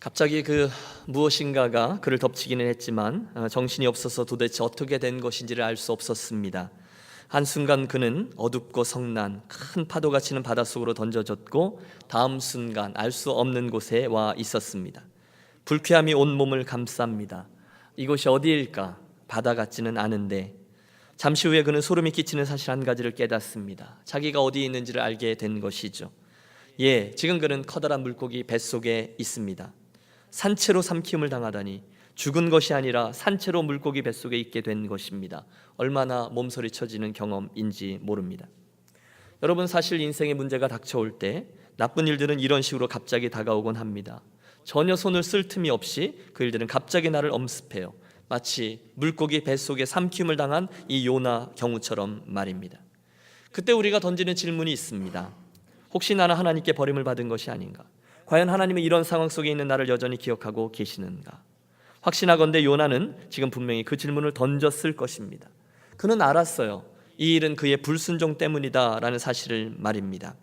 갑자기 무엇인가가 그를 덮치기는 했지만 정신이 없어서 도대체 어떻게 된 것인지를 알 수 없었습니다. 한순간 그는 어둡고 성난 큰 파도가 치는 바닷속으로 던져졌고 다음 순간 알 수 없는 곳에 와 있었습니다. 불쾌함이 온 몸을 감쌉니다. 이곳이 어디일까? 바다 같지는 않은데. 잠시 후에 그는 소름이 끼치는 사실 한 가지를 깨닫습니다. 자기가 어디에 있는지를 알게 된 것이죠. 지금 그는 커다란 물고기 뱃속에 있습니다. 산채로 삼킴을 당하다니, 죽은 것이 아니라 산채로 물고기 뱃속에 있게 된 것입니다. 얼마나 몸서리 쳐지는 경험인지 모릅니다. 여러분, 사실 인생의 문제가 닥쳐올 때 나쁜 일들은 이런 식으로 갑자기 다가오곤 합니다. 전혀 손을 쓸 틈이 없이 그 일들은 갑자기 나를 엄습해요. 마치 물고기 뱃속에 삼킴을 당한 이 요나 경우처럼 말입니다. 그때 우리가 던지는 질문이 있습니다. 혹시 나는 하나님께 버림을 받은 것이 아닌가? 과연 하나님은 이런 상황 속에 있는 나를 여전히 기억하고 계시는가? 확신하건대 요나는 지금 분명히 그 질문을 던졌을 것입니다. 그는 알았어요. 이 일은 그의 불순종 때문이다라는 사실을 말입니다.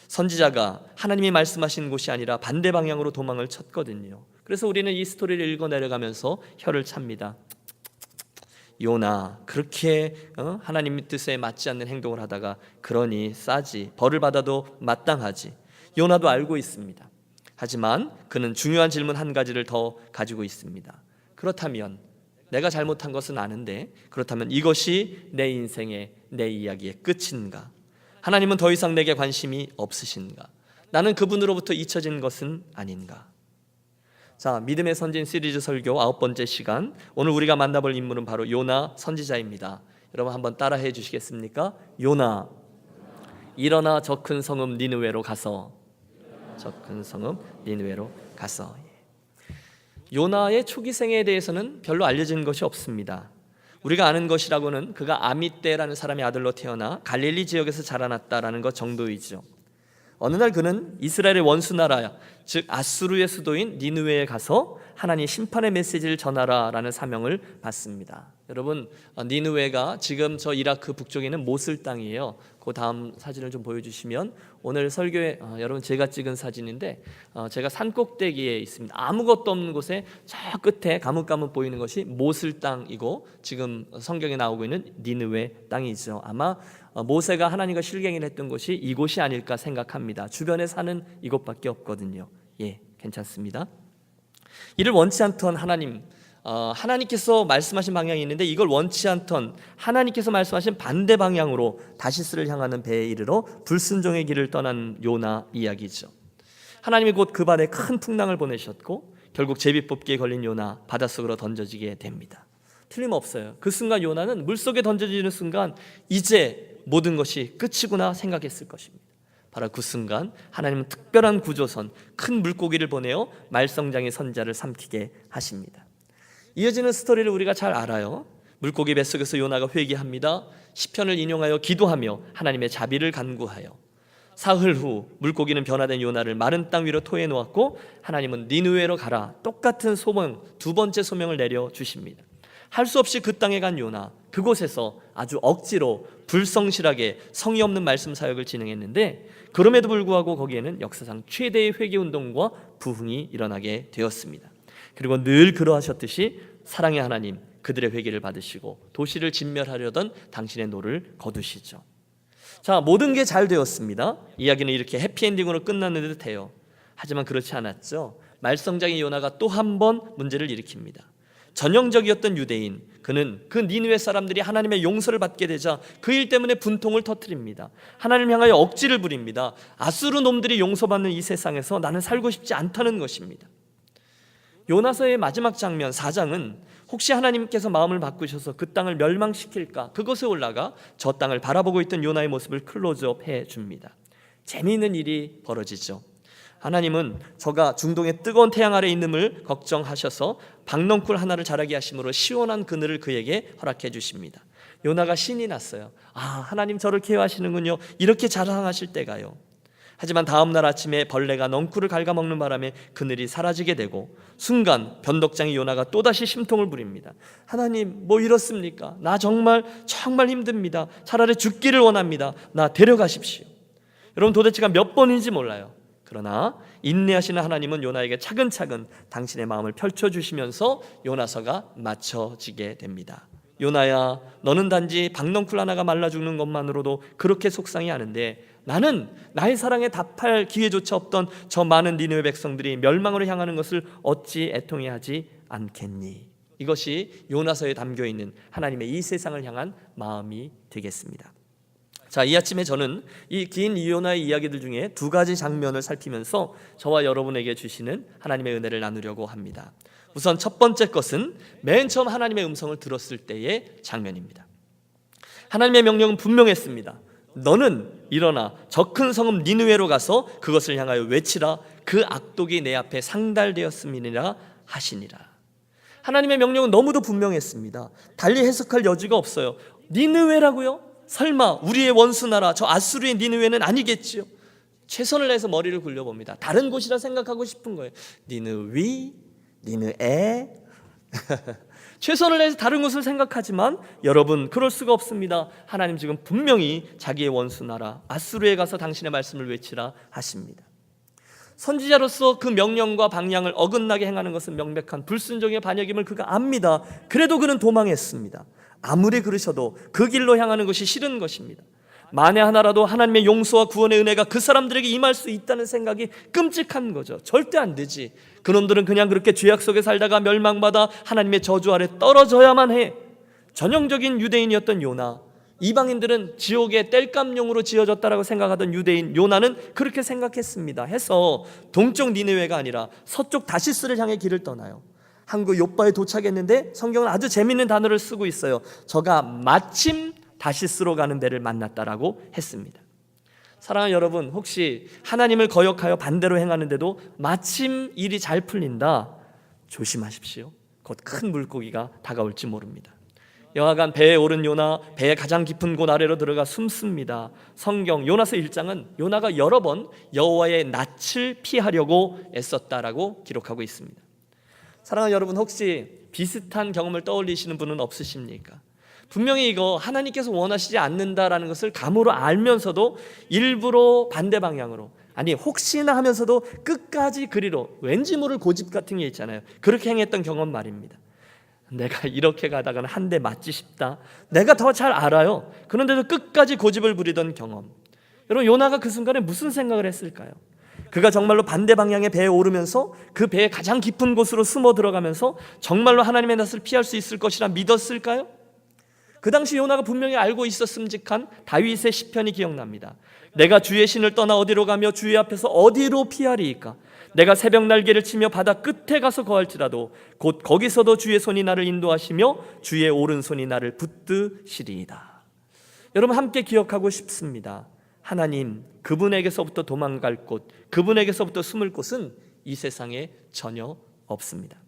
선지자가 하나님이 말씀하신 곳이 아니라 반대 방향으로 도망을 쳤거든요. 그래서 우리는 이 스토리를 읽어 내려가면서 혀를 찹니다. 요나, 그렇게 하나님 뜻에 맞지 않는 행동을 하다가 그러니 싸지, 벌을 받아도 마땅하지. 요나도 알고 있습니다. 하지만 그는 중요한 질문 한 가지를 더 가지고 있습니다. 그렇다면 내가 잘못한 것은 아는데, 그렇다면 이것이 내 인생의, 내 이야기의 끝인가? 하나님은 더 이상 내게 관심이 없으신가? 나는 그분으로부터 잊혀진 것은 아닌가? 자, 믿음의 선진 시리즈 설교 9번째 시간, 오늘 우리가 만나볼 인물은 바로 요나 선지자입니다. 여러분 한번 따라해 주시겠습니까? 요나, 일어나 저 큰 성읍 니느웨로 가서. 저 큰 성읍 니느웨로 가서. 요나의 초기 생애에 대해서는 별로 알려진 것이 없습니다. 우리가 아는 것이라고는 그가 아미떼라는 사람의 아들로 태어나 갈릴리 지역에서 자라났다라는 것 정도이죠. 어느 날 그는 이스라엘의 원수 나라, 즉 아수르의 수도인 니느웨에 가서 하나님의 심판의 메시지를 전하라라는 사명을 받습니다. 여러분, 니느웨가 지금 저 이라크 북쪽에 있는 모슬 땅이에요. 그 다음 사진을 좀 보여주시면, 오늘 설교에 여러분 제가 찍은 사진인데, 제가 산 꼭대기에 있습니다. 아무것도 없는 곳에 저 끝에 가뭇가뭇 보이는 것이 모슬 땅이고, 지금 성경에 나오고 있는 니느웨 땅이죠. 아마 모세가 하나님과 실갱이를 했던 곳이 이곳이 아닐까 생각합니다. 주변에 사는 이곳밖에 없거든요. 괜찮습니다. 이를 원치 않던 하나님께서 말씀하신 방향이 있는데, 이걸 원치 않던 하나님께서 말씀하신 반대 방향으로 다시스를 향하는 배에 이르러 불순종의 길을 떠난 요나 이야기죠. 하나님이 곧 그 밤에 큰 풍랑을 보내셨고 결국 제비뽑기에 걸린 요나 바닷속으로 던져지게 됩니다. 틀림없어요. 그 순간 요나는 물속에 던져지는 순간 이제 모든 것이 끝이구나 생각했을 것입니다. 바로 그 순간 하나님은 특별한 구조선, 큰 물고기를 보내어 말썽장의 선자를 삼키게 하십니다. 이어지는 스토리를 우리가 잘 알아요. 물고기 뱃속에서 요나가 회개합니다. 시편을 인용하여 기도하며 하나님의 자비를 간구하여, 사흘 후 물고기는 변화된 요나를 마른 땅 위로 토해 놓았고, 하나님은 니느웨로 가라, 똑같은 소명, 두 번째 소명을 내려주십니다. 할 수 없이 그 땅에 간 요나, 그곳에서 아주 억지로 불성실하게 성의 없는 말씀 사역을 진행했는데, 그럼에도 불구하고 거기에는 역사상 최대의 회개운동과 부흥이 일어나게 되었습니다. 그리고 늘 그러하셨듯이 사랑의 하나님, 그들의 회개를 받으시고 도시를 진멸하려던 당신의 노를 거두시죠. 자, 모든 게 잘 되었습니다. 이야기는 이렇게 해피엔딩으로 끝나는 듯해요. 하지만 그렇지 않았죠. 말썽장의 요나가 또 한 번 문제를 일으킵니다. 전형적이었던 유대인, 그는 그 니느웨 사람들이 하나님의 용서를 받게 되자 그 일 때문에 분통을 터뜨립니다. 하나님을 향하여 억지를 부립니다. 아수르 놈들이 용서받는 이 세상에서 나는 살고 싶지 않다는 것입니다. 요나서의 마지막 장면 4장은 혹시 하나님께서 마음을 바꾸셔서 그 땅을 멸망시킬까, 그곳에 올라가 저 땅을 바라보고 있던 요나의 모습을 클로즈업 해줍니다. 재미있는 일이 벌어지죠. 하나님은 저가 중동의 뜨거운 태양 아래 있음을 걱정하셔서 박넝쿨 하나를 자라게 하심으로 시원한 그늘을 그에게 허락해 주십니다. 요나가 신이 났어요. 하나님 저를 케어하시는군요. 이렇게 자랑하실 때가요. 하지만 다음 날 아침에 벌레가 넝쿨을 갉아먹는 바람에 그늘이 사라지게 되고, 순간 변덕장이 요나가 또다시 심통을 부립니다. 하나님, 뭐 이렇습니까? 나 정말 힘듭니다. 차라리 죽기를 원합니다. 나 데려가십시오. 여러분, 도대체가 몇 번인지 몰라요. 그러나 인내하시는 하나님은 요나에게 차근차근 당신의 마음을 펼쳐주시면서 요나서가 맞춰지게 됩니다. 요나야, 너는 단지 박넝쿨 하나가 말라 죽는 것만으로도 그렇게 속상이 하는데 나는 나의 사랑에 답할 기회조차 없던 저 많은 니느웨 백성들이 멸망으로 향하는 것을 어찌 애통해하지 않겠니? 이것이 요나서에 담겨있는 하나님의 이 세상을 향한 마음이 되겠습니다. 자, 이 아침에 저는 이 긴 요나의 이야기들 중에 두 가지 장면을 살피면서 저와 여러분에게 주시는 하나님의 은혜를 나누려고 합니다. 우선 첫 번째 것은 맨 처음 하나님의 음성을 들었을 때의 장면입니다. 하나님의 명령은 분명했습니다. 너는 일어나 저 큰 성읍 니느웨로 가서 그것을 향하여 외치라. 그 악독이 내 앞에 상달되었음이니라 하시니라. 하나님의 명령은 너무도 분명했습니다. 달리 해석할 여지가 없어요. 니느웨라고요? 설마 우리의 원수 나라 저 아수르의 니느웨는 아니겠지요? 최선을 다해서 머리를 굴려봅니다. 다른 곳이라 생각하고 싶은 거예요. 니느위, 니느에 최선을 다해서 다른 곳을 생각하지만 여러분, 그럴 수가 없습니다. 하나님 지금 분명히 자기의 원수 나라 아수르에 가서 당신의 말씀을 외치라 하십니다. 선지자로서 그 명령과 방향을 어긋나게 행하는 것은 명백한 불순종의 반역임을 그가 압니다. 그래도 그는 도망했습니다. 아무리 그러셔도 그 길로 향하는 것이 싫은 것입니다. 만에 하나라도 하나님의 용서와 구원의 은혜가 그 사람들에게 임할 수 있다는 생각이 끔찍한 거죠. 절대 안 되지. 그놈들은 그냥 그렇게 죄악 속에 살다가 멸망받아 하나님의 저주 아래 떨어져야만 해. 전형적인 유대인이었던 요나, 이방인들은 지옥의 땔감용으로 지어졌다라고 생각하던 유대인 요나는 그렇게 생각했습니다. 해서 동쪽 니느웨가 아니라 서쪽 다시스를 향해 길을 떠나요. 항구 욥바에 도착했는데 성경은 아주 재미있는 단어를 쓰고 있어요. 저가 마침 다시스로 가는 배를 만났다라고 했습니다. 사랑하는 여러분, 혹시 하나님을 거역하여 반대로 행하는데도 마침 일이 잘 풀린다, 조심하십시오. 곧 큰 물고기가 다가올지 모릅니다. 여하간 배에 오른 요나, 배의 가장 깊은 곳 아래로 들어가 숨습니다. 성경 요나서 1장은 요나가 여러 번 여호와의 낯을 피하려고 애썼다라고 기록하고 있습니다. 사랑하는 여러분, 혹시 비슷한 경험을 떠올리시는 분은 없으십니까? 분명히 이거 하나님께서 원하시지 않는다라는 것을 감으로 알면서도 일부러 반대 방향으로, 아니 혹시나 하면서도 끝까지 그리로, 왠지 모를 고집 같은 게 있잖아요. 그렇게 행했던 경험 말입니다. 내가 이렇게 가다가는 한 대 맞지 싶다, 내가 더 잘 알아요. 그런데도 끝까지 고집을 부리던 경험. 여러분, 요나가 그 순간에 무슨 생각을 했을까요? 그가 정말로 반대 방향의 배에 오르면서 그 배의 가장 깊은 곳으로 숨어 들어가면서 정말로 하나님의 낯을 피할 수 있을 것이라 믿었을까요? 그 당시 요나가 분명히 알고 있었음직한 다윗의 시편이 기억납니다. 내가 주의 신을 떠나 어디로 가며 주의 앞에서 어디로 피하리이까? 내가 새벽 날개를 치며 바다 끝에 가서 거할지라도 곧 거기서도 주의 손이 나를 인도하시며 주의 오른손이 나를 붙드시리이다. 여러분, 함께 기억하고 싶습니다. 하나님, 그분에게서부터 도망갈 곳, 그분에게서부터 숨을 곳은 이 세상에 전혀 없습니다.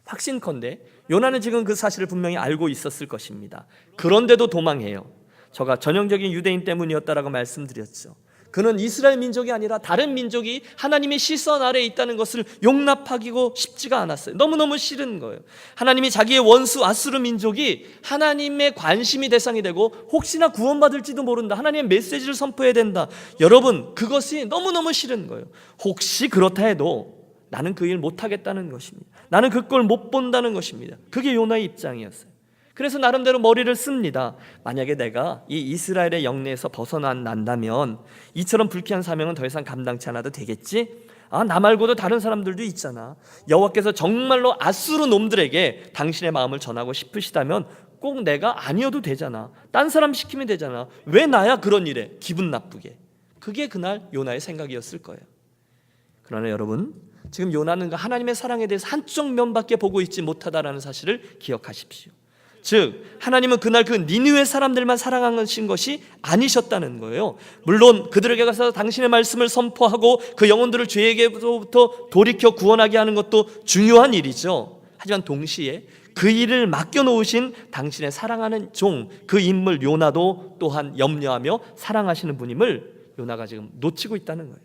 확신컨대 요나는 지금 그 사실을 분명히 알고 있었을 것입니다. 그런데도 도망해요. 저가 전형적인 유대인 때문이었다라고 말씀드렸죠. 그는 이스라엘 민족이 아니라 다른 민족이 하나님의 시선 아래에 있다는 것을 용납하기고 싶지가 않았어요. 너무너무 싫은 거예요. 하나님이 자기의 원수 아수르 민족이 하나님의 관심이 대상이 되고 혹시나 구원받을지도 모른다, 하나님의 메시지를 선포해야 된다, 여러분, 그것이 너무너무 싫은 거예요. 혹시 그렇다 해도 나는 그 일 못하겠다는 것입니다. 나는 그 꼴 못 본다는 것입니다. 그게 요나의 입장이었어요. 그래서 나름대로 머리를 씁니다. 만약에 내가 이 이스라엘의 영내에서 벗어난다면 이처럼 불쾌한 사명은 더 이상 감당치 않아도 되겠지? 나 말고도 다른 사람들도 있잖아. 여호와께서 정말로 아수르 놈들에게 당신의 마음을 전하고 싶으시다면 꼭 내가 아니어도 되잖아. 딴 사람 시키면 되잖아. 왜 나야 그런 일에 기분 나쁘게. 그게 그날 요나의 생각이었을 거예요. 그러나 여러분, 지금 요나는 하나님의 사랑에 대해서 한쪽 면밖에 보고 있지 못하다라는 사실을 기억하십시오. 즉, 하나님은 그날 그 니느웨 사람들만 사랑하신 것이 아니셨다는 거예요. 물론 그들에게 가서 당신의 말씀을 선포하고 그 영혼들을 죄에게부터 돌이켜 구원하게 하는 것도 중요한 일이죠. 하지만 동시에 그 일을 맡겨놓으신 당신의 사랑하는 종, 그 인물 요나도 또한 염려하며 사랑하시는 분임을 요나가 지금 놓치고 있다는 거예요.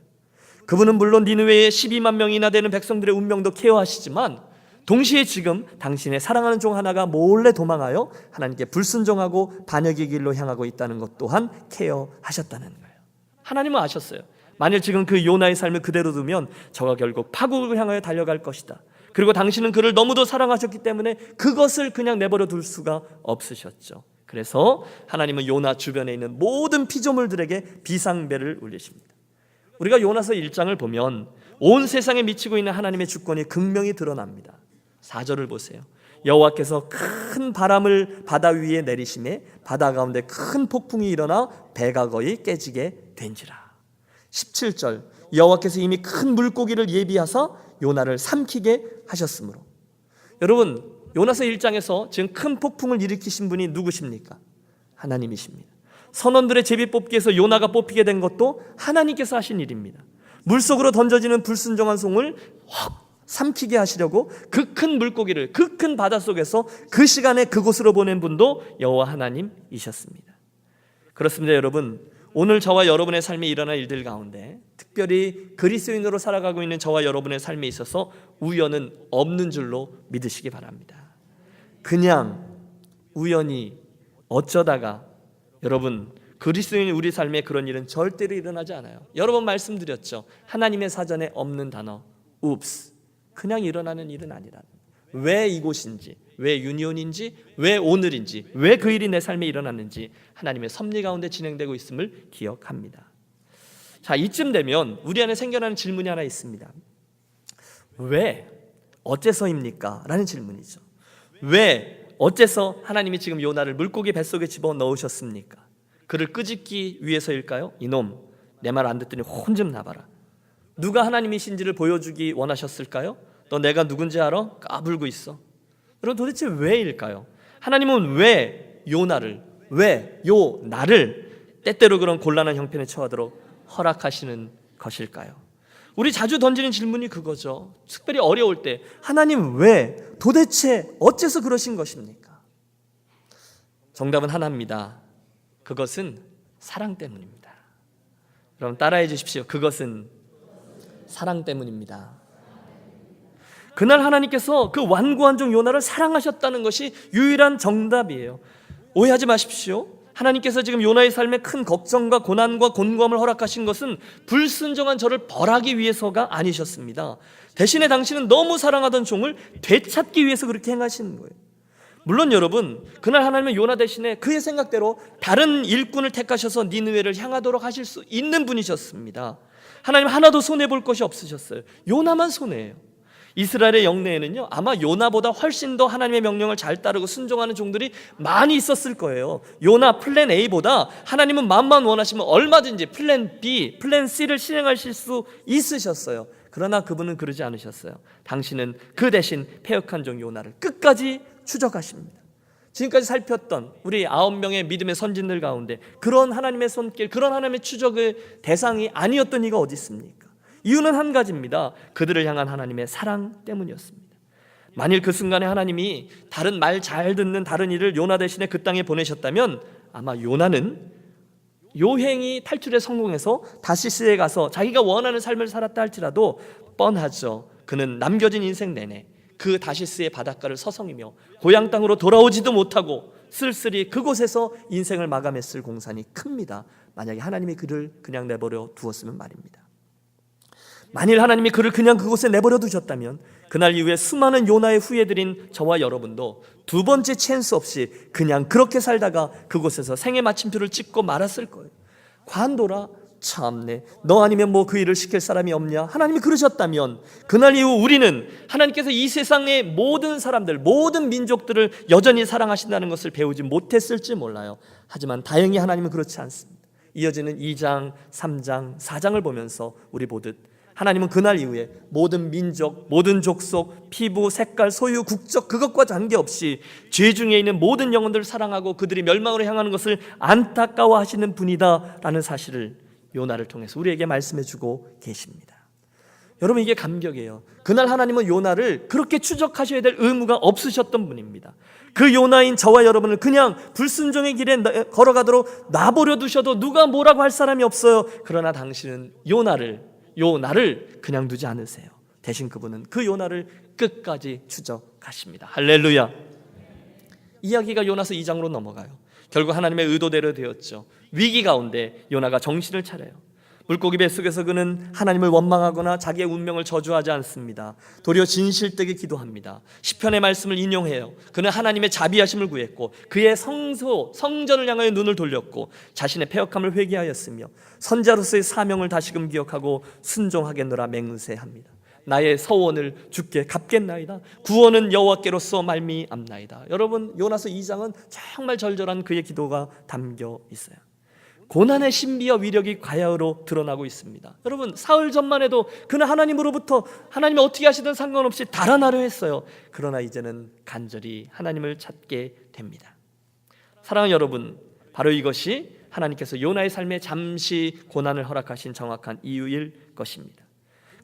그분은 물론 니느웨의 12만 명이나 되는 백성들의 운명도 케어하시지만 동시에 지금 당신의 사랑하는 종 하나가 몰래 도망하여 하나님께 불순종하고 반역의 길로 향하고 있다는 것 또한 케어하셨다는 거예요. 하나님은 아셨어요. 만일 지금 그 요나의 삶을 그대로 두면 저가 결국 파국을 향하여 달려갈 것이다. 그리고 당신은 그를 너무도 사랑하셨기 때문에 그것을 그냥 내버려 둘 수가 없으셨죠. 그래서 하나님은 요나 주변에 있는 모든 피조물들에게 비상벨을 울리십니다. 우리가 요나서 1장을 보면 온 세상에 미치고 있는 하나님의 주권이 극명히 드러납니다. 4절을 보세요. 여호와께서 큰 바람을 바다 위에 내리심에 바다 가운데 큰 폭풍이 일어나 배가 거의 깨지게 된지라. 17절 여호와께서 이미 큰 물고기를 예비하사 요나를 삼키게 하셨으므로. 여러분, 요나서 1장에서 지금 큰 폭풍을 일으키신 분이 누구십니까? 하나님이십니다. 선원들의 제비 뽑기에서 요나가 뽑히게 된 것도 하나님께서 하신 일입니다. 물속으로 던져지는 불순종한 송을 확 삼키게 하시려고 그 큰 물고기를 그 큰 바닷속에서 그 시간에 그곳으로 보낸 분도 여호와 하나님이셨습니다. 그렇습니다. 여러분, 오늘 저와 여러분의 삶에 일어날 일들 가운데 특별히 그리스도인으로 살아가고 있는 저와 여러분의 삶에 있어서 우연은 없는 줄로 믿으시기 바랍니다. 그냥 우연히 어쩌다가, 여러분, 그리스도인 우리 삶에 그런 일은 절대로 일어나지 않아요. 여러 번 말씀드렸죠. 하나님의 사전에 없는 단어 옵스, 그냥 일어나는 일은 아니라는. 왜 이곳인지, 왜 유니온인지, 왜 오늘인지, 왜 그 일이 내 삶에 일어났는지 하나님의 섭리 가운데 진행되고 있음을 기억합니다. 자, 이쯤 되면 우리 안에 생겨나는 질문이 하나 있습니다. 왜? 어째서입니까? 라는 질문이죠. 왜? 어째서 하나님이 지금 요나를 물고기 뱃속에 집어넣으셨습니까? 그를 끄집기 위해서일까요? 이놈, 내 말 안 듣더니 혼 좀 나봐라. 누가 하나님이신지를 보여주기 원하셨을까요? 너 내가 누군지 알아? 까불고 있어. 여러분, 도대체 왜일까요? 하나님은 왜 요나를, 왜 요나를 때때로 그런 곤란한 형편에 처하도록 허락하시는 것일까요? 우리 자주 던지는 질문이 그거죠. 특별히 어려울 때 하나님 왜, 도대체 어째서 그러신 것입니까? 정답은 하나입니다. 그것은 사랑 때문입니다. 여러분, 따라해 주십시오. 그것은 사랑 때문입니다. 그날 하나님께서 그 완고한 종 요나를 사랑하셨다는 것이 유일한 정답이에요. 오해하지 마십시오. 하나님께서 지금 요나의 삶에 큰 걱정과 고난과 곤고함을 허락하신 것은 불순종한 저를 벌하기 위해서가 아니셨습니다. 대신에 당신은 너무 사랑하던 종을 되찾기 위해서 그렇게 행하시는 거예요. 물론 여러분, 그날 하나님은 요나 대신에 그의 생각대로 다른 일꾼을 택하셔서 니느웨를 향하도록 하실 수 있는 분이셨습니다. 하나님 하나도 손해볼 것이 없으셨어요. 요나만 손해예요. 이스라엘의 영내에는요, 아마 요나보다 훨씬 더 하나님의 명령을 잘 따르고 순종하는 종들이 많이 있었을 거예요. 요나 플랜 A보다 하나님은 마음만 원하시면 얼마든지 플랜 B, 플랜 C를 실행하실 수 있으셨어요. 그러나 그분은 그러지 않으셨어요. 당신은 그 대신 패역한 종 요나를 끝까지 추적하십니다. 지금까지 살폈던 우리 9명의 믿음의 선진들 가운데 그런 하나님의 손길, 그런 하나님의 추적의 대상이 아니었던 이가 어디 있습니까? 이유는 한 가지입니다. 그들을 향한 하나님의 사랑 때문이었습니다. 만일 그 순간에 하나님이 다른 말 잘 듣는 다른 이를 요나 대신에 그 땅에 보내셨다면 아마 요나는 요행이 탈출에 성공해서 다시스에 가서 자기가 원하는 삶을 살았다 할지라도 뻔하죠. 그는 남겨진 인생 내내 그 다시스의 바닷가를 서성이며 고향 땅으로 돌아오지도 못하고 쓸쓸히 그곳에서 인생을 마감했을 공산이 큽니다. 만약에 하나님이 그를 그냥 내버려 두었으면 말입니다. 만일 하나님이 그를 그냥 그곳에 내버려 두셨다면 그날 이후에 수많은 요나의 후예들인 저와 여러분도 두 번째 찬스 없이 그냥 그렇게 살다가 그곳에서 생애 마침표를 찍고 말았을 거예요. 관도라, 참네, 너 아니면 뭐 그 일을 시킬 사람이 없냐? 하나님이 그러셨다면 그날 이후 우리는 하나님께서 이 세상의 모든 사람들, 모든 민족들을 여전히 사랑하신다는 것을 배우지 못했을지 몰라요. 하지만 다행히 하나님은 그렇지 않습니다. 이어지는 2장, 3장, 4장을 보면서 우리 보듯 하나님은 그날 이후에 모든 민족, 모든 족속, 피부, 색깔, 소유, 국적 그것과 관계없이 죄 중에 있는 모든 영혼들을 사랑하고 그들이 멸망으로 향하는 것을 안타까워하시는 분이다라는 사실을 요나를 통해서 우리에게 말씀해주고 계십니다. 여러분, 이게 감격이에요. 그날 하나님은 요나를 그렇게 추적하셔야 될 의무가 없으셨던 분입니다. 그 요나인 저와 여러분을 그냥 불순종의 길에 걸어가도록 놔버려 두셔도 누가 뭐라고 할 사람이 없어요. 그러나 당신은 요나를 그냥 두지 않으세요. 대신 그분은 그 요나를 끝까지 추적하십니다. 할렐루야. 이야기가 요나서 2장으로 넘어가요. 결국 하나님의 의도대로 되었죠. 위기 가운데 요나가 정신을 차려요. 물고기 뱃속에서 그는 하나님을 원망하거나 자기의 운명을 저주하지 않습니다. 도리어 진실되게 기도합니다. 시편의 말씀을 인용해요. 그는 하나님의 자비하심을 구했고 그의 성전을 향하여 눈을 돌렸고 자신의 패역함을 회개하였으며 선자로서의 사명을 다시금 기억하고 순종하겠노라 맹세합니다. 나의 서원을 주께 갚겠나이다. 구원은 여호와께로서 말미암나이다. 여러분, 요나서 2장은 정말 절절한 그의 기도가 담겨 있어요. 고난의 신비와 위력이 과야로 드러나고 있습니다. 여러분, 사흘 전만 해도 그는 하나님으로부터 하나님이 어떻게 하시든 상관없이 달아나려 했어요. 그러나 이제는 간절히 하나님을 찾게 됩니다. 사랑하는 여러분, 바로 이것이 하나님께서 요나의 삶에 잠시 고난을 허락하신 정확한 이유일 것입니다.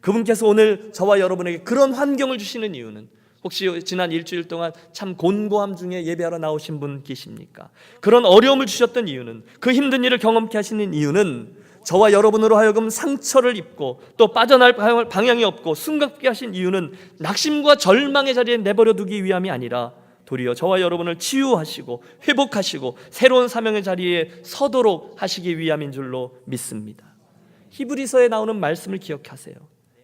그분께서 오늘 저와 여러분에게 그런 환경을 주시는 이유는, 혹시 지난 일주일 동안 참 곤고함 중에 예배하러 나오신 분 계십니까? 그런 어려움을 주셨던 이유는, 그 힘든 일을 경험케 하시는 이유는 저와 여러분으로 하여금 상처를 입고 또 빠져나갈 방향이 없고 숨가쁘게 하신 이유는 낙심과 절망의 자리에 내버려 두기 위함이 아니라 도리어 저와 여러분을 치유하시고 회복하시고 새로운 사명의 자리에 서도록 하시기 위함인 줄로 믿습니다. 히브리서에 나오는 말씀을 기억하세요.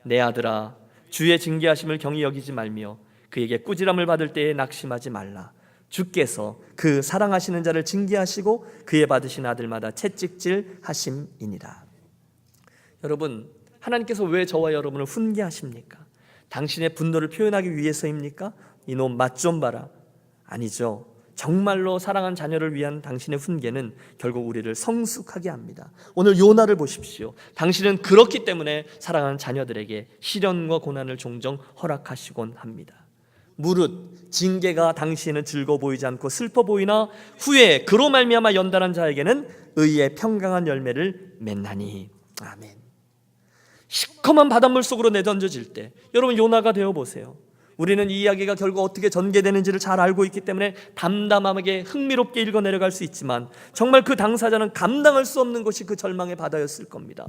내 아들아, 주의 징계하심을 경히 여기지 말며 그에게 꾸지람을 받을 때에 낙심하지 말라. 주께서 그 사랑하시는 자를 징계하시고 그의 받으신 아들마다 채찍질 하심이니라. 여러분, 하나님께서 왜 저와 여러분을 훈계하십니까? 당신의 분노를 표현하기 위해서입니까? 이놈 맛 좀 봐라. 아니죠. 정말로 사랑한 자녀를 위한 당신의 훈계는 결국 우리를 성숙하게 합니다. 오늘 요나를 보십시오. 당신은 그렇기 때문에 사랑하는 자녀들에게 시련과 고난을 종종 허락하시곤 합니다. 무릇 징계가 당시에는 즐거워 보이지 않고 슬퍼 보이나 후에 그로 말미암아 연단한 자에게는 의의 평강한 열매를 맺나니. 아멘. 시커먼 바닷물 속으로 내던져질 때 여러분, 요나가 되어보세요. 우리는 이 이야기가 결국 어떻게 전개되는지를 잘 알고 있기 때문에 담담하게 흥미롭게 읽어 내려갈 수 있지만, 정말 그 당사자는 감당할 수 없는 것이 그 절망의 바다였을 겁니다.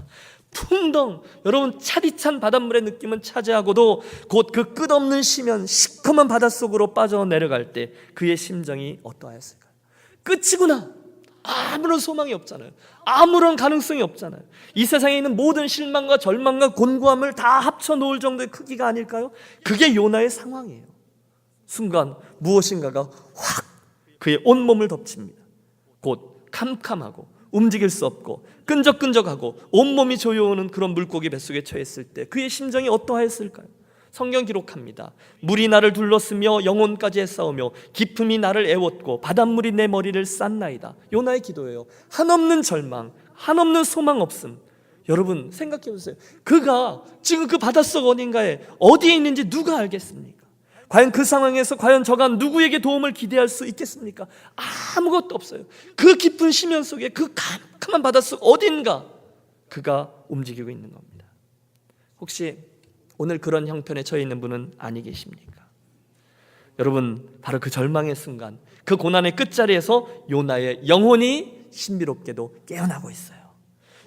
풍덩, 여러분, 차디찬 바닷물의 느낌은 차지하고도 곧 그 끝없는 심연 시커먼 바닷속으로 빠져내려갈 때 그의 심정이 어떠하였을까요? 끝이구나. 아무런 소망이 없잖아요. 아무런 가능성이 없잖아요. 이 세상에 있는 모든 실망과 절망과 곤고함을 다 합쳐놓을 정도의 크기가 아닐까요? 그게 요나의 상황이에요. 순간 무엇인가가 확 그의 온몸을 덮칩니다. 곧 캄캄하고 움직일 수 없고 끈적끈적하고 온몸이 조여오는 그런 물고기 뱃속에 처했을 때 그의 심정이 어떠하였을까요? 성경 기록합니다. 물이 나를 둘렀으며 영혼까지 애싸우며 깊음이 나를 애웠고 바닷물이 내 머리를 쌌나이다. 요나의 기도예요. 한없는 절망, 한없는 소망 없음. 여러분, 생각해 보세요. 그가 지금 그 바닷속 어딘가에 어디에 있는지 누가 알겠습니까? 과연 그 상황에서 과연 저가 누구에게 도움을 기대할 수 있겠습니까? 아무것도 없어요. 그 깊은 심연 속에 그 캄캄한 바닷속 어딘가 그가 움직이고 있는 겁니다. 혹시 오늘 그런 형편에 처해 있는 분은 아니 계십니까? 여러분, 바로 그 절망의 순간, 그 고난의 끝자리에서 요나의 영혼이 신비롭게도 깨어나고 있어요.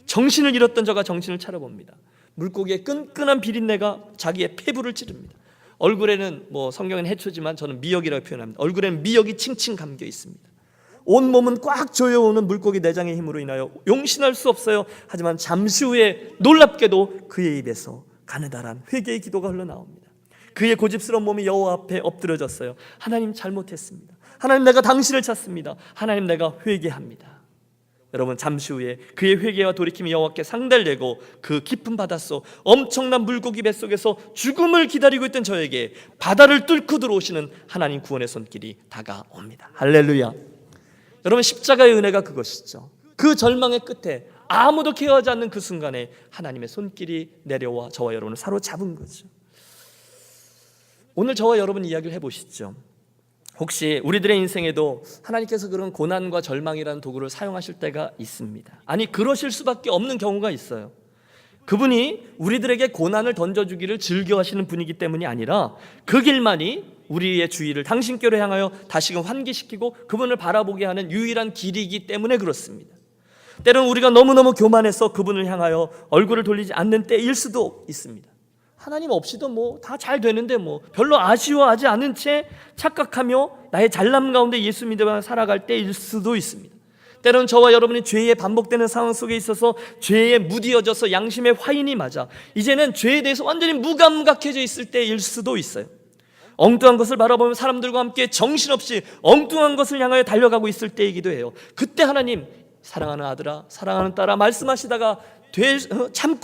정신을 잃었던 저가 정신을 차려봅니다. 물고기의 끈끈한 비린내가 자기의 폐부를 찌릅니다. 얼굴에는 성경은 해초지만 저는 미역이라고 표현합니다. 얼굴에는 미역이 칭칭 감겨 있습니다. 온몸은 꽉 조여오는 물고기 내장의 힘으로 인하여 용신할 수 없어요. 하지만 잠시 후에 놀랍게도 그의 입에서 가느다란 회개의 기도가 흘러나옵니다. 그의 고집스러운 몸이 여호와 앞에 엎드려졌어요. 하나님, 잘못했습니다. 하나님, 내가 당신을 찾습니다. 하나님, 내가 회개합니다. 여러분, 잠시 후에 그의 회개와 돌이킴이 여호와께 상달되고 그 깊은 바닷속 엄청난 물고기 뱃속에서 죽음을 기다리고 있던 저에게 바다를 뚫고 들어오시는 하나님 구원의 손길이 다가옵니다. 할렐루야. 여러분, 십자가의 은혜가 그것이죠. 그 절망의 끝에 아무도 케어하지 않는 그 순간에 하나님의 손길이 내려와 저와 여러분을 사로잡은 거죠. 오늘 저와 여러분 이야기를 해보시죠. 혹시 우리들의 인생에도 하나님께서 그런 고난과 절망이라는 도구를 사용하실 때가 있습니다. 아니, 그러실 수밖에 없는 경우가 있어요. 그분이 우리들에게 고난을 던져주기를 즐겨하시는 분이기 때문이 아니라 그 길만이 우리의 주의를 당신께로 향하여 다시금 환기시키고 그분을 바라보게 하는 유일한 길이기 때문에 그렇습니다. 때로는 우리가 너무너무 교만해서 그분을 향하여 얼굴을 돌리지 않는 때일 수도 있습니다. 하나님 없이도 다 잘 되는데 별로 아쉬워하지 않은 채 착각하며 나의 잘남 가운데 예수 믿으며 살아갈 때일 수도 있습니다. 때로는 저와 여러분이 죄에 반복되는 상황 속에 있어서 죄에 무디어져서 양심의 화인이 맞아 이제는 죄에 대해서 완전히 무감각해져 있을 때일 수도 있어요. 엉뚱한 것을 바라보며 사람들과 함께 정신없이 엉뚱한 것을 향하여 달려가고 있을 때이기도 해요. 그때 하나님, 사랑하는 아들아, 사랑하는 딸아 말씀하시다가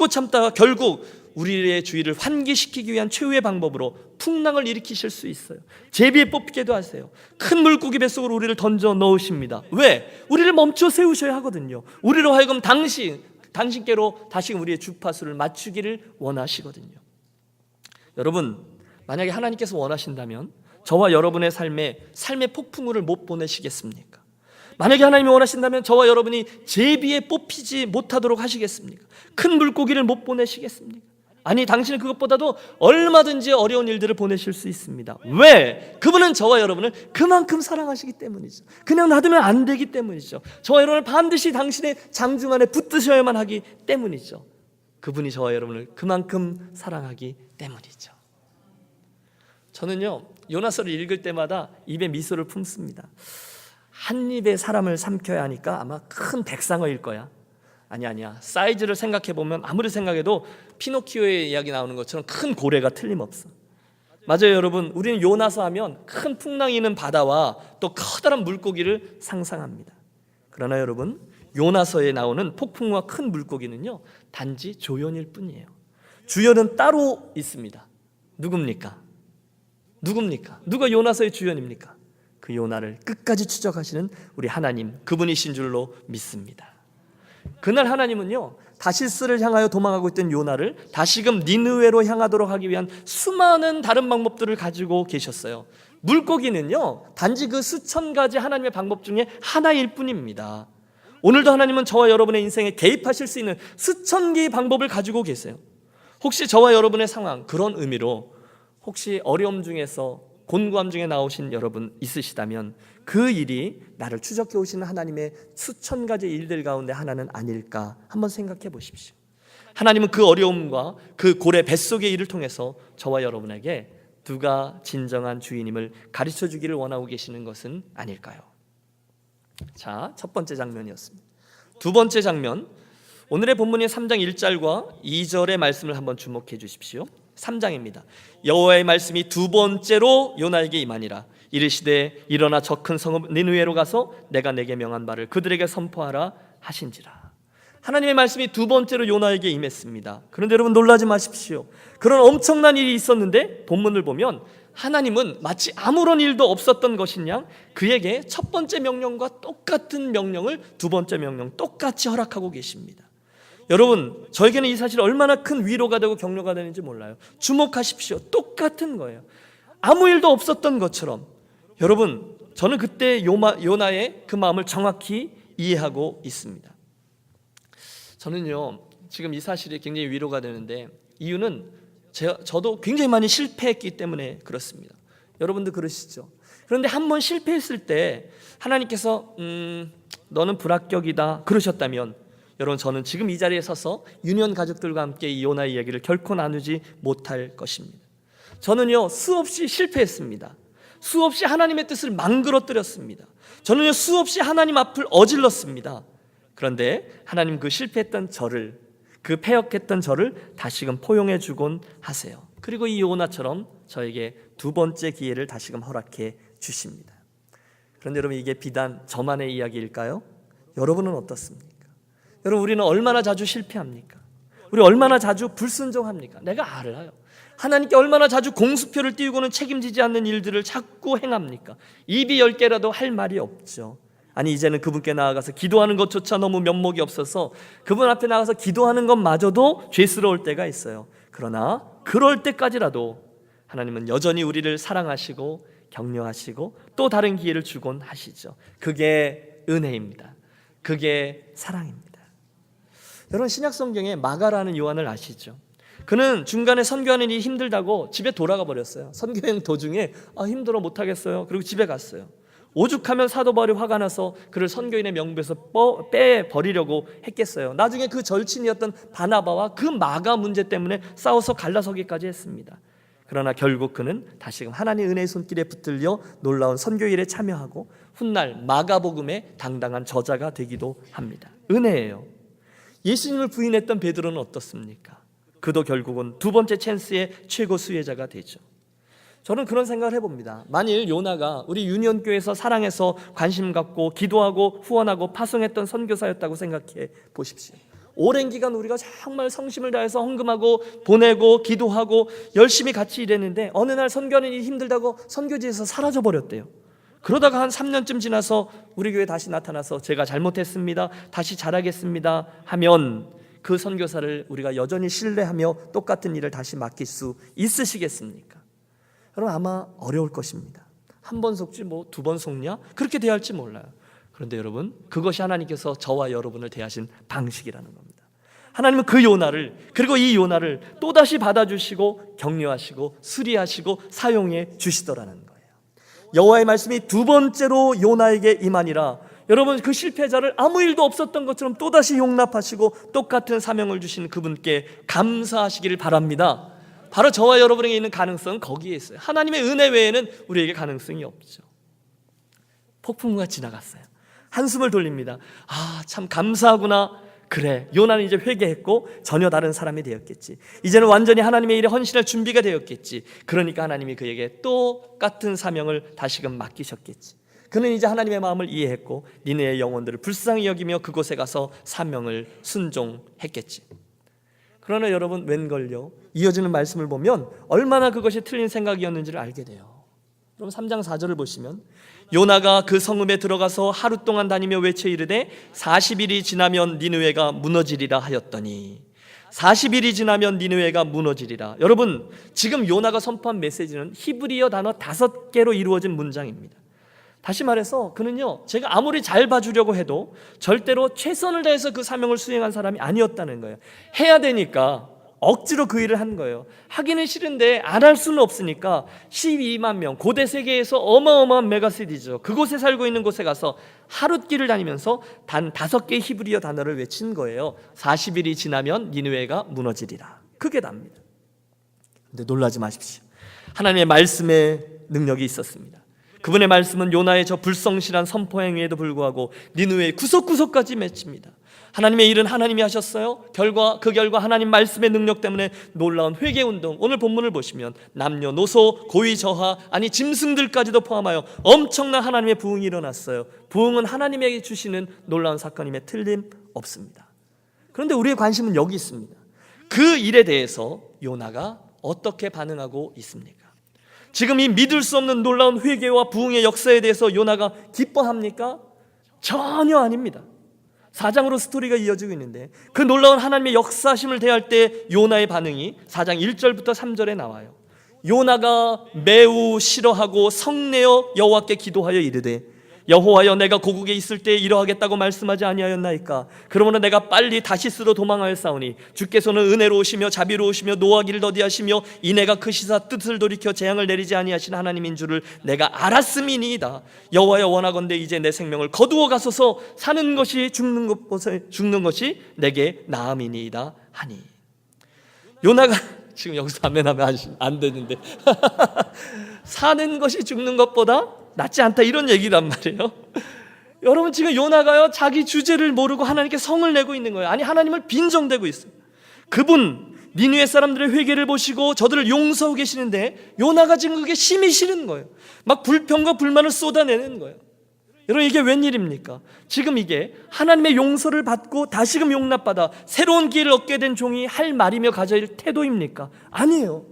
참다가 결국 우리의 주의를 환기시키기 위한 최후의 방법으로 풍랑을 일으키실 수 있어요. 제비에 뽑히게도 하세요. 큰 물고기 뱃속으로 우리를 던져 넣으십니다. 왜? 우리를 멈춰 세우셔야 하거든요. 우리로 하여금 당신께로 다시금 우리의 주파수를 맞추기를 원하시거든요. 여러분, 만약에 하나님께서 원하신다면 저와 여러분의 삶의 폭풍우를 못 보내시겠습니까? 만약에 하나님이 원하신다면 저와 여러분이 제비에 뽑히지 못하도록 하시겠습니까? 큰 물고기를 못 보내시겠습니까? 아니, 당신은 그것보다도 얼마든지 어려운 일들을 보내실 수 있습니다. 왜? 그분은 저와 여러분을 그만큼 사랑하시기 때문이죠. 그냥 놔두면 안 되기 때문이죠. 저와 여러분을 반드시 당신의 장중 안에 붙드셔야만 하기 때문이죠. 그분이 저와 여러분을 그만큼 사랑하기 때문이죠. 저는요, 요나서를 읽을 때마다 입에 미소를 품습니다. 한 입에 사람을 삼켜야 하니까 아마 큰 백상어일 거야. 아니야. 사이즈를 생각해보면 아무리 생각해도 피노키오의 이야기 나오는 것처럼 큰 고래가 틀림없어. 맞아요, 여러분. 우리는 요나서 하면 큰 풍랑이 있는 바다와 또 커다란 물고기를 상상합니다. 그러나 여러분, 요나서에 나오는 폭풍과 큰 물고기는요, 단지 조연일 뿐이에요. 주연은 따로 있습니다. 누굽니까? 누가 요나서의 주연입니까? 그 요나를 끝까지 추적하시는 우리 하나님, 그분이신 줄로 믿습니다. 그날 하나님은요, 다시스를 향하여 도망하고 있던 요나를 다시금 니느웨로 향하도록 하기 위한 수많은 다른 방법들을 가지고 계셨어요. 물고기는요, 단지 그 수천 가지 하나님의 방법 중에 하나일 뿐입니다. 오늘도 하나님은 저와 여러분의 인생에 개입하실 수 있는 수천 개의 방법을 가지고 계세요. 혹시 저와 여러분의 상황, 그런 의미로 혹시 어려움 중에서 곤고함 중에 나오신 여러분 있으시다면 그 일이 나를 추적해 오시는 하나님의 수천 가지 일들 가운데 하나는 아닐까 한번 생각해 보십시오. 하나님은 그 어려움과 그 고래 뱃속의 일을 통해서 저와 여러분에게 누가 진정한 주인임을 가르쳐 주기를 원하고 계시는 것은 아닐까요? 자, 첫 번째 장면이었습니다. 두 번째 장면, 오늘의 본문인 3장 1절과 2절의 말씀을 한번 주목해 주십시오. 3장입니다. 여호와의 말씀이 두 번째로 요나에게 임하니라. 이르시되 일어나 저 큰 성읍 니느웨로 가서 내가 내게 명한 바를 그들에게 선포하라 하신지라. 하나님의 말씀이 두 번째로 요나에게 임했습니다. 그런데 여러분 놀라지 마십시오. 그런 엄청난 일이 있었는데 본문을 보면 하나님은 마치 아무런 일도 없었던 것인 양 그에게 첫 번째 명령과 똑같은 명령을 두 번째 명령 똑같이 허락하고 계십니다. 여러분, 저에게는 이 사실이 얼마나 큰 위로가 되고 격려가 되는지 몰라요. 주목하십시오. 똑같은 거예요. 아무 일도 없었던 것처럼. 여러분, 저는 그때 요나의 그 마음을 정확히 이해하고 있습니다. 저는요, 지금 이 사실이 굉장히 위로가 되는데 이유는 저도 굉장히 많이 실패했기 때문에 그렇습니다. 여러분도 그러시죠? 그런데 한번 실패했을 때 하나님께서 너는 불합격이다 그러셨다면 여러분, 저는 지금 이 자리에 서서 유년 가족들과 함께 이 요나의 이야기를 결코 나누지 못할 것입니다. 저는요, 수없이 실패했습니다. 수없이 하나님의 뜻을 망그러뜨렸습니다. 저는요, 수없이 하나님 앞을 어질렀습니다. 그런데 하나님 그 실패했던 저를, 그 패역했던 저를 다시금 포용해 주곤 하세요. 그리고 이 요나처럼 저에게 두 번째 기회를 다시금 허락해 주십니다. 그런데 여러분, 이게 비단 저만의 이야기일까요? 여러분은 어떻습니까? 여러분, 우리는 얼마나 자주 실패합니까? 우리 얼마나 자주 불순종합니까? 내가 알아요. 하나님께 얼마나 자주 공수표를 띄우고는 책임지지 않는 일들을 자꾸 행합니까? 입이 10개라도 할 말이 없죠. 아니, 이제는 그분께 나아가서 기도하는 것조차 너무 면목이 없어서 그분 앞에 나가서 기도하는 것마저도 죄스러울 때가 있어요. 그러나 그럴 때까지라도 하나님은 여전히 우리를 사랑하시고 격려하시고 또 다른 기회를 주곤 하시죠. 그게 은혜입니다. 그게 사랑입니다. 여러분, 신약성경에 마가라는 요한을 아시죠? 그는 중간에 선교하는 일이 힘들다고 집에 돌아가 버렸어요. 선교행 도중에 힘들어 못하겠어요. 그리고 집에 갔어요. 오죽하면 사도 바울이 화가 나서 그를 선교인의 명부에서 빼버리려고 했겠어요. 나중에 그 절친이었던 바나바와 그 마가 문제 때문에 싸워서 갈라서기까지 했습니다. 그러나 결국 그는 다시금 하나님의 은혜의 손길에 붙들려 놀라운 선교일에 참여하고 훗날 마가복음의 당당한 저자가 되기도 합니다. 은혜예요. 예수님을 부인했던 베드로는 어떻습니까? 그도 결국은 두 번째 찬스의 최고 수혜자가 되죠. 저는 그런 생각을 해봅니다. 만일 요나가 우리 유니온교회에서 사랑해서 관심 갖고 기도하고 후원하고 파송했던 선교사였다고 생각해 보십시오. 오랜 기간 우리가 정말 성심을 다해서 헌금하고 보내고 기도하고 열심히 같이 일했는데 어느 날 선교하는 일이 힘들다고 선교지에서 사라져 버렸대요. 그러다가 한 3년쯤 지나서 우리 교회에 다시 나타나서 제가 잘못했습니다, 다시 잘하겠습니다 하면 그 선교사를 우리가 여전히 신뢰하며 똑같은 일을 다시 맡길 수 있으시겠습니까? 여러분, 아마 어려울 것입니다. 한 번 속지 뭐 두 번 속냐? 그렇게 대할지 몰라요. 그런데 여러분, 그것이 하나님께서 저와 여러분을 대하신 방식이라는 겁니다. 하나님은 그 요나를, 그리고 이 요나를 또다시 받아주시고 격려하시고 수리하시고 사용해 주시더라는 거예요. 여호와의 말씀이 두 번째로 요나에게 임하니라. 여러분, 그 실패자를 아무 일도 없었던 것처럼 또다시 용납하시고 똑같은 사명을 주신 그분께 감사하시기를 바랍니다. 바로 저와 여러분에게 있는 가능성은 거기에 있어요. 하나님의 은혜 외에는 우리에게 가능성이 없죠. 폭풍우가 지나갔어요. 한숨을 돌립니다. 아, 참 감사하구나. 그래, 요나는 이제 회개했고 전혀 다른 사람이 되었겠지. 이제는 완전히 하나님의 일에 헌신할 준비가 되었겠지. 그러니까 하나님이 그에게 똑같은 사명을 다시금 맡기셨겠지. 그는 이제 하나님의 마음을 이해했고 니느웨의 영혼들을 불쌍히 여기며 그곳에 가서 사명을 순종했겠지. 그러나 여러분, 웬걸요, 이어지는 말씀을 보면 얼마나 그것이 틀린 생각이었는지를 알게 돼요. 그럼 3장 4절을 보시면 요나가 그 성읍에 들어가서 하루 동안 다니며 외쳐 이르되 40일이 지나면 니느웨가 무너지리라 하였더니 40일이 지나면 니느웨가 무너지리라. 여러분, 지금 요나가 선포한 메시지는 히브리어 단어 5개로 이루어진 문장입니다. 다시 말해서 그는요, 제가 아무리 잘 봐주려고 해도 절대로 최선을 다해서 그 사명을 수행한 사람이 아니었다는 거예요. 해야 되니까 억지로 그 일을 한 거예요. 하기는 싫은데 안 할 수는 없으니까 12만 명, 고대 세계에서 어마어마한 메가시티죠. 그곳에 살고 있는 곳에 가서 하룻길을 다니면서 단 5개의 히브리어 단어를 외친 거예요. 40일이 지나면 니느웨가 무너지리라. 그게 답니다. 근데 놀라지 마십시오. 하나님의 말씀에 능력이 있었습니다. 그분의 말씀은 요나의 저 불성실한 선포 행위에도 불구하고 니느웨의 구석구석까지 맺힙니다. 하나님의 일은 하나님이 하셨어요. 그 결과 하나님 말씀의 능력 때문에 놀라운 회개운동, 오늘 본문을 보시면 남녀노소, 고위저하, 아니 짐승들까지도 포함하여 엄청난 하나님의 부흥이 일어났어요. 부흥은 하나님에게 주시는 놀라운 사건임에 틀림없습니다. 그런데 우리의 관심은 여기 있습니다. 그 일에 대해서 요나가 어떻게 반응하고 있습니까? 지금 이 믿을 수 없는 놀라운 회개와 부흥의 역사에 대해서 요나가 기뻐합니까? 전혀 아닙니다. 4장으로 스토리가 이어지고 있는데 그 놀라운 하나님의 역사심을 대할 때 요나의 반응이 4장 1절부터 3절에 나와요. 요나가 매우 싫어하고 성내어 여호와께 기도하여 이르되 여호와여, 내가 고국에 있을 때 이러하겠다고 말씀하지 아니하였나이까? 그러므로 내가 빨리 다시스로 도망하였사오니 주께서는 은혜로우시며 자비로우시며 노하기를 더디하시며 이내가 크시사 뜻을 돌이켜 재앙을 내리지 아니하신 하나님인 줄을 내가 알았음이니이다. 여호와여, 원하건대 이제 내 생명을 거두어 가소서. 사는 것이 죽는 것이 내게 나음이니이다 하니. 요나가 지금 여기서 아멘하면 안 되는데 사는 것이 죽는 것보다 낫지 않다, 이런 얘기란 말이에요. 여러분, 지금 요나가요, 자기 주제를 모르고 하나님께 성을 내고 있는 거예요. 아니, 하나님을 빈정대고 있어요. 그분 니느웨 사람들의 회개를 보시고 저들을 용서하고 계시는데 요나가 지금 그게 심히 싫은 거예요. 막 불평과 불만을 쏟아내는 거예요. 여러분, 이게 웬일입니까? 지금 이게 하나님의 용서를 받고 다시금 용납받아 새로운 기회를 얻게 된 종이 할 말이며 가져야 할 태도입니까? 아니에요.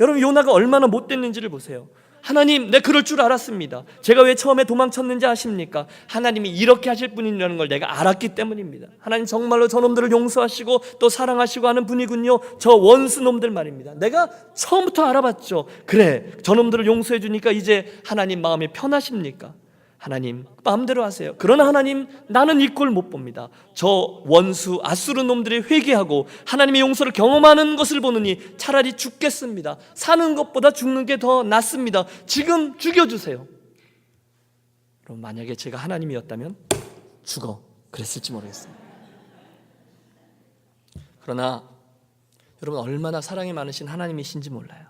여러분, 요나가 얼마나 못됐는지를 보세요. 하나님, 내 그럴 줄 알았습니다. 제가 왜 처음에 도망쳤는지 아십니까? 하나님이 이렇게 하실 분이라는 걸 내가 알았기 때문입니다. 하나님 정말로 저놈들을 용서하시고 또 사랑하시고 하는 분이군요. 저 원수놈들 말입니다. 내가 처음부터 알아봤죠. 그래, 저놈들을 용서해 주니까 이제 하나님 마음이 편하십니까? 하나님 마음대로 하세요. 그러나 하나님, 나는 이 꼴 못 봅니다. 저 원수 아수르 놈들이 회개하고 하나님의 용서를 경험하는 것을 보느니 차라리 죽겠습니다. 사는 것보다 죽는 게 더 낫습니다. 지금 죽여주세요. 그럼 만약에 제가 하나님이었다면 죽어 그랬을지 모르겠어요. 그러나 여러분, 얼마나 사랑이 많으신 하나님이신지 몰라요.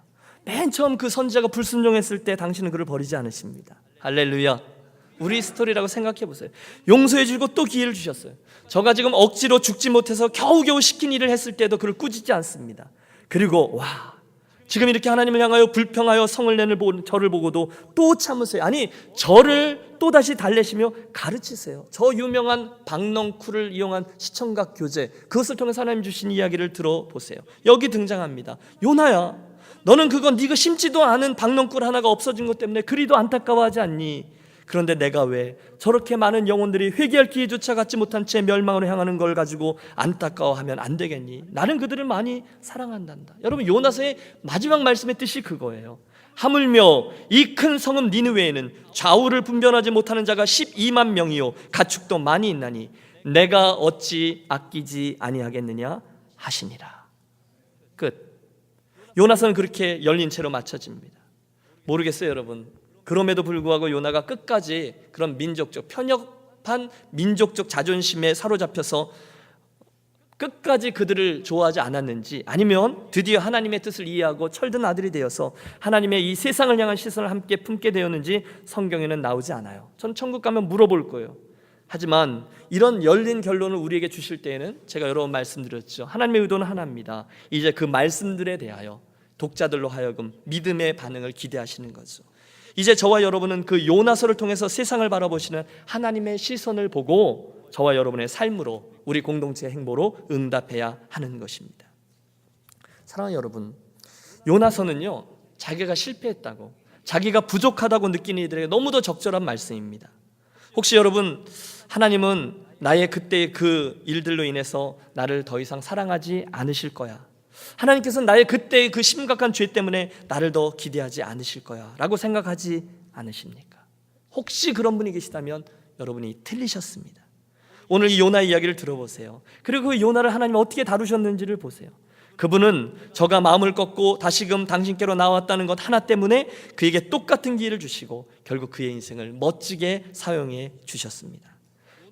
맨 처음 그 선지자가 불순종했을 때 당신은 그를 버리지 않으십니다. 할렐루야. 우리 스토리라고 생각해 보세요. 용서해 주고 또 기회를 주셨어요. 저가 지금 억지로 죽지 못해서 겨우겨우 시킨 일을 했을 때도 그를 꾸짖지 않습니다. 그리고 와, 지금 이렇게 하나님을 향하여 불평하여 성을 내는 저를 보고도 또 참으세요. 아니, 저를 또다시 달래시며 가르치세요. 저 유명한 박넝쿨을 이용한 시청각 교재, 그것을 통해서 하나님 주신 이야기를 들어보세요. 여기 등장합니다. 요나야, 너는 그건 네가 심지도 않은 박넝쿨 하나가 없어진 것 때문에 그리도 안타까워하지 않니? 그런데 내가 왜 저렇게 많은 영혼들이 회개할 기회조차 갖지 못한 채 멸망으로 향하는 걸 가지고 안타까워하면 안 되겠니? 나는 그들을 많이 사랑한단다. 여러분, 요나서의 마지막 말씀의 뜻이 그거예요. 하물며 이 큰 성읍 니느웨에는 좌우를 분별하지 못하는 자가 12만 명이요 가축도 많이 있나니 내가 어찌 아끼지 아니하겠느냐 하시니라. 끝. 요나서는 그렇게 열린 채로 마쳐집니다. 모르겠어요, 여러분. 그럼에도 불구하고 요나가 끝까지 그런 민족적 편협한 민족적 자존심에 사로잡혀서 끝까지 그들을 좋아하지 않았는지, 아니면 드디어 하나님의 뜻을 이해하고 철든 아들이 되어서 하나님의 이 세상을 향한 시선을 함께 품게 되었는지 성경에는 나오지 않아요. 전 천국 가면 물어볼 거예요. 하지만 이런 열린 결론을 우리에게 주실 때에는 제가 여러 번 말씀드렸죠. 하나님의 의도는 하나입니다. 이제 그 말씀들에 대하여 독자들로 하여금 믿음의 반응을 기대하시는 거죠. 이제 저와 여러분은 그 요나서를 통해서 세상을 바라보시는 하나님의 시선을 보고 저와 여러분의 삶으로, 우리 공동체의 행보로 응답해야 하는 것입니다. 사랑하는 여러분, 요나서는요, 자기가 실패했다고, 자기가 부족하다고 느끼는 이들에게 너무도 적절한 말씀입니다. 혹시 여러분, 하나님은 나의 그때의 그 일들로 인해서 나를 더 이상 사랑하지 않으실 거야, 하나님께서는 나의 그때의 그 심각한 죄 때문에 나를 더 기대하지 않으실 거야 라고 생각하지 않으십니까? 혹시 그런 분이 계시다면 여러분이 틀리셨습니다. 오늘 이 요나의 이야기를 들어보세요. 그리고 그 요나를 하나님이 어떻게 다루셨는지를 보세요. 그분은 저가 마음을 꺾고 다시금 당신께로 나왔다는 것 하나 때문에 그에게 똑같은 기회를 주시고 결국 그의 인생을 멋지게 사용해 주셨습니다.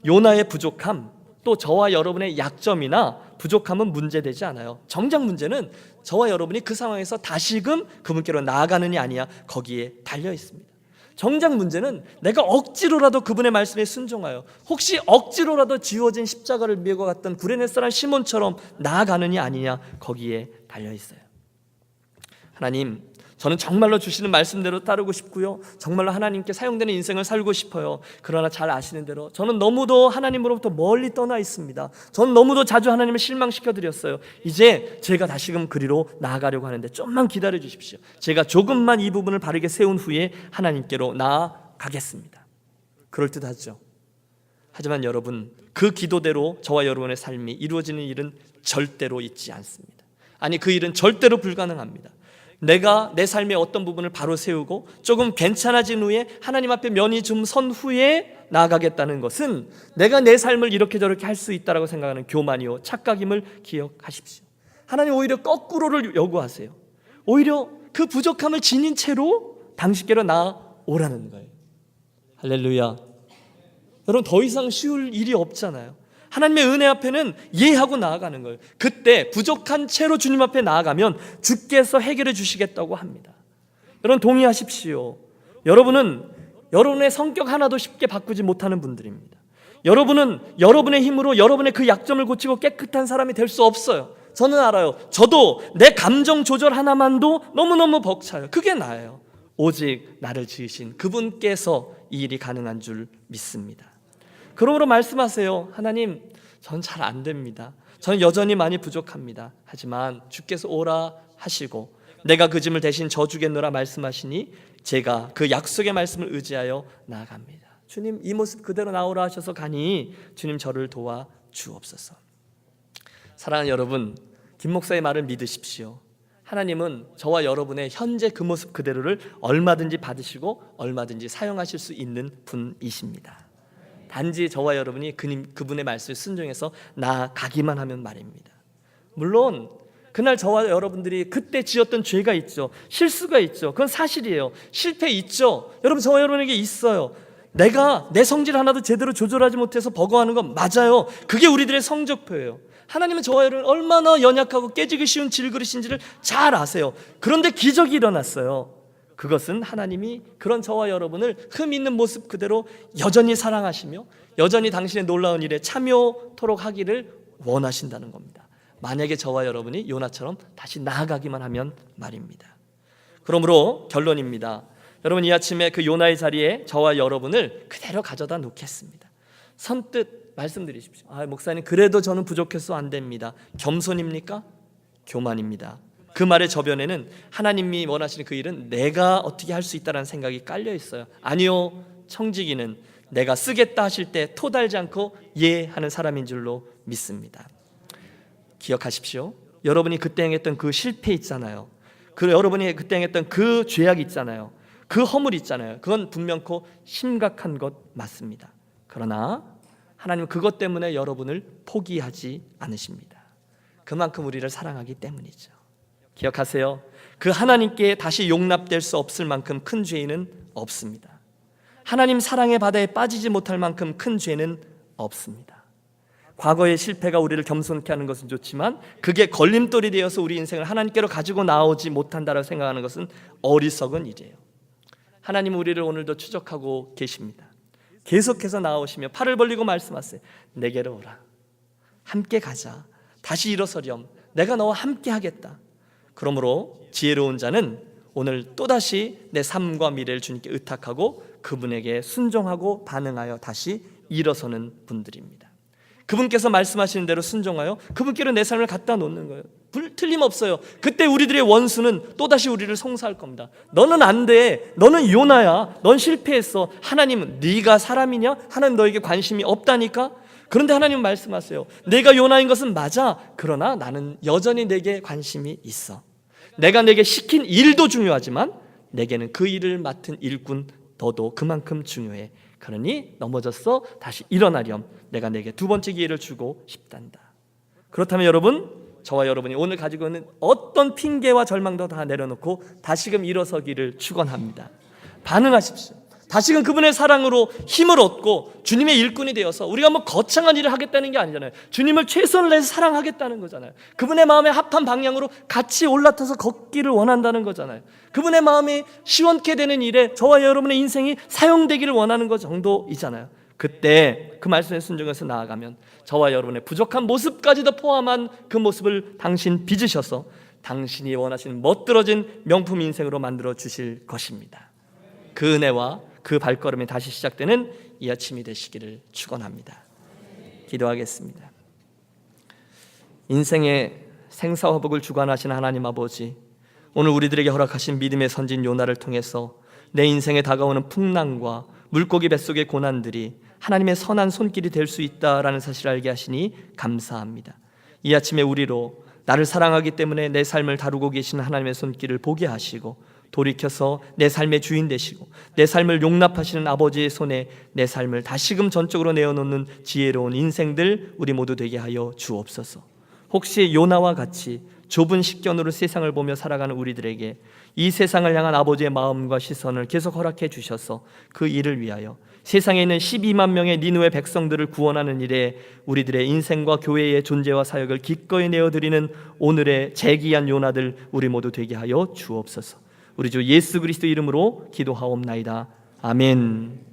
요나의 부족함, 또 저와 여러분의 약점이나 부족함은 문제되지 않아요. 정작 문제는 저와 여러분이 그 상황에서 다시금 그분께로 나아가느냐 아니냐, 거기에 달려 있습니다. 정작 문제는 내가 억지로라도 그분의 말씀에 순종하여 혹시 억지로라도 지워진 십자가를 메고 갔던 구레네 사람 시몬처럼 나아가느냐 아니냐, 거기에 달려 있어요. 하나님, 저는 정말로 주시는 말씀대로 따르고 싶고요, 정말로 하나님께 사용되는 인생을 살고 싶어요. 그러나 잘 아시는 대로 저는 너무도 하나님으로부터 멀리 떠나 있습니다. 저는 너무도 자주 하나님을 실망시켜드렸어요. 이제 제가 다시금 그리로 나아가려고 하는데 좀만 기다려 주십시오. 제가 조금만 이 부분을 바르게 세운 후에 하나님께로 나아가겠습니다. 그럴듯하죠. 하지만 여러분, 그 기도대로 저와 여러분의 삶이 이루어지는 일은 절대로 있지 않습니다. 아니, 그 일은 절대로 불가능합니다. 내가 내 삶의 어떤 부분을 바로 세우고 조금 괜찮아진 후에 하나님 앞에 면이 좀 선 후에 나아가겠다는 것은 내가 내 삶을 이렇게 저렇게 할 수 있다라고 생각하는 교만이요 착각임을 기억하십시오. 하나님 오히려 거꾸로를 요구하세요. 오히려 그 부족함을 지닌 채로 당신께로 나아오라는 거예요. 할렐루야. 여러분, 더 이상 쉬울 일이 없잖아요. 하나님의 은혜 앞에는 예하고 나아가는 거예요. 그때 부족한 채로 주님 앞에 나아가면 주께서 해결해 주시겠다고 합니다. 여러분, 동의하십시오. 여러분은 여러분의 성격 하나도 쉽게 바꾸지 못하는 분들입니다. 여러분은 여러분의 힘으로 여러분의 그 약점을 고치고 깨끗한 사람이 될 수 없어요. 저는 알아요. 저도 내 감정 조절 하나만도 너무너무 벅차요. 그게 나예요. 오직 나를 지으신 그분께서 이 일이 가능한 줄 믿습니다. 그러므로 말씀하세요. 하나님, 전 잘 안 됩니다. 저는 여전히 많이 부족합니다. 하지만 주께서 오라 하시고 내가 그 짐을 대신 져주겠노라 말씀하시니 제가 그 약속의 말씀을 의지하여 나아갑니다. 주님, 이 모습 그대로 나오라 하셔서 가니 주님, 저를 도와 주옵소서. 사랑하는 여러분, 김 목사의 말을 믿으십시오. 하나님은 저와 여러분의 현재 그 모습 그대로를 얼마든지 받으시고 얼마든지 사용하실 수 있는 분이십니다. 단지 저와 여러분이 그분의 말씀에 순종해서 나아가기만 하면 말입니다. 물론 그날 저와 여러분들이 그때 지었던 죄가 있죠. 실수가 있죠. 그건 사실이에요. 실패 있죠. 여러분, 저와 여러분에게 있어요. 내가 내 성질 하나도 제대로 조절하지 못해서 버거워하는 건 맞아요. 그게 우리들의 성적표예요. 하나님은 저와 여러분 얼마나 연약하고 깨지기 쉬운 질그릇인지를 잘 아세요. 그런데 기적이 일어났어요. 그것은 하나님이 그런 저와 여러분을 흠 있는 모습 그대로 여전히 사랑하시며 여전히 당신의 놀라운 일에 참여토록 하기를 원하신다는 겁니다. 만약에 저와 여러분이 요나처럼 다시 나아가기만 하면 말입니다. 그러므로 결론입니다. 여러분, 이 아침에 그 요나의 자리에 저와 여러분을 그대로 가져다 놓겠습니다. 선뜻 말씀드리십시오. 목사님, 그래도 저는 부족해서 안 됩니다. 겸손입니까? 교만입니다. 그 말의 저변에는 하나님이 원하시는 그 일은 내가 어떻게 할 수 있다는 생각이 깔려 있어요. 아니요, 청지기는 내가 쓰겠다 하실 때 토달지 않고 예 하는 사람인 줄로 믿습니다. 기억하십시오. 여러분이 그때 행했던 그 실패 있잖아요. 여러분이 그때 행했던 그 죄악 있잖아요. 그 허물 있잖아요. 그건 분명코 심각한 것 맞습니다. 그러나 하나님은 그것 때문에 여러분을 포기하지 않으십니다. 그만큼 우리를 사랑하기 때문이죠. 기억하세요. 그 하나님께 다시 용납될 수 없을 만큼 큰 죄인은 없습니다. 하나님 사랑의 바다에 빠지지 못할 만큼 큰 죄는 없습니다. 과거의 실패가 우리를 겸손케 하는 것은 좋지만 그게 걸림돌이 되어서 우리 인생을 하나님께로 가지고 나오지 못한다고 생각하는 것은 어리석은 일이에요. 하나님은 우리를 오늘도 추적하고 계십니다. 계속해서 나오시며 팔을 벌리고 말씀하세요. 내게로 오라. 함께 가자. 다시 일어서렴. 내가 너와 함께 하겠다. 그러므로 지혜로운 자는 오늘 또다시 내 삶과 미래를 주님께 의탁하고 그분에게 순종하고 반응하여 다시 일어서는 분들입니다. 그분께서 말씀하시는 대로 순종하여 그분께로 내 삶을 갖다 놓는 거예요. 틀림없어요. 그때 우리들의 원수는 또다시 우리를 송사할 겁니다. 너는 안 돼. 너는 요나야. 넌 실패했어. 하나님은 네가 사람이냐? 하나님 너에게 관심이 없다니까? 그런데 하나님은 말씀하세요. 내가 요나인 것은 맞아. 그러나 나는 여전히 내게 관심이 있어. 내가 내게 시킨 일도 중요하지만 내게는 그 일을 맡은 일꾼 너도 그만큼 중요해. 그러니 넘어졌어. 다시 일어나렴. 내가 내게 두 번째 기회를 주고 싶단다. 그렇다면 여러분, 저와 여러분이 오늘 가지고 있는 어떤 핑계와 절망도 다 내려놓고 다시금 일어서기를 축원합니다. 반응하십시오. 다시금 그분의 사랑으로 힘을 얻고 주님의 일꾼이 되어서 우리가 뭐 거창한 일을 하겠다는 게 아니잖아요. 주님을 최선을 다해서 사랑하겠다는 거잖아요. 그분의 마음에 합한 방향으로 같이 올라타서 걷기를 원한다는 거잖아요. 그분의 마음이 시원케 되는 일에 저와 여러분의 인생이 사용되기를 원하는 것 정도이잖아요. 그때 그 말씀에 순종해서 나아가면 저와 여러분의 부족한 모습까지도 포함한 그 모습을 당신 빚으셔서 당신이 원하시는 멋들어진 명품 인생으로 만들어 주실 것입니다. 그 은혜와 그 발걸음이 다시 시작되는 이 아침이 되시기를 축원합니다. 기도하겠습니다. 인생의 생사화복을 주관하시는 하나님 아버지, 오늘 우리들에게 허락하신 믿음의 선진 요나를 통해서 내 인생에 다가오는 풍랑과 물고기 뱃속의 고난들이 하나님의 선한 손길이 될 수 있다라는 사실을 알게 하시니 감사합니다. 이 아침에 우리로 나를 사랑하기 때문에 내 삶을 다루고 계시는 하나님의 손길을 보게 하시고 돌이켜서 내 삶의 주인 되시고 내 삶을 용납하시는 아버지의 손에 내 삶을 다시금 전적으로 내어놓는 지혜로운 인생들 우리 모두 되게 하여 주옵소서. 혹시 요나와 같이 좁은 식견으로 세상을 보며 살아가는 우리들에게 이 세상을 향한 아버지의 마음과 시선을 계속 허락해 주셔서 그 일을 위하여 세상에 있는 12만 명의 니느웨 백성들을 구원하는 일에 우리들의 인생과 교회의 존재와 사역을 기꺼이 내어드리는 오늘의 재기한 요나들 우리 모두 되게 하여 주옵소서. 우리 주 예수 그리스도 이름으로 기도하옵나이다. 아멘.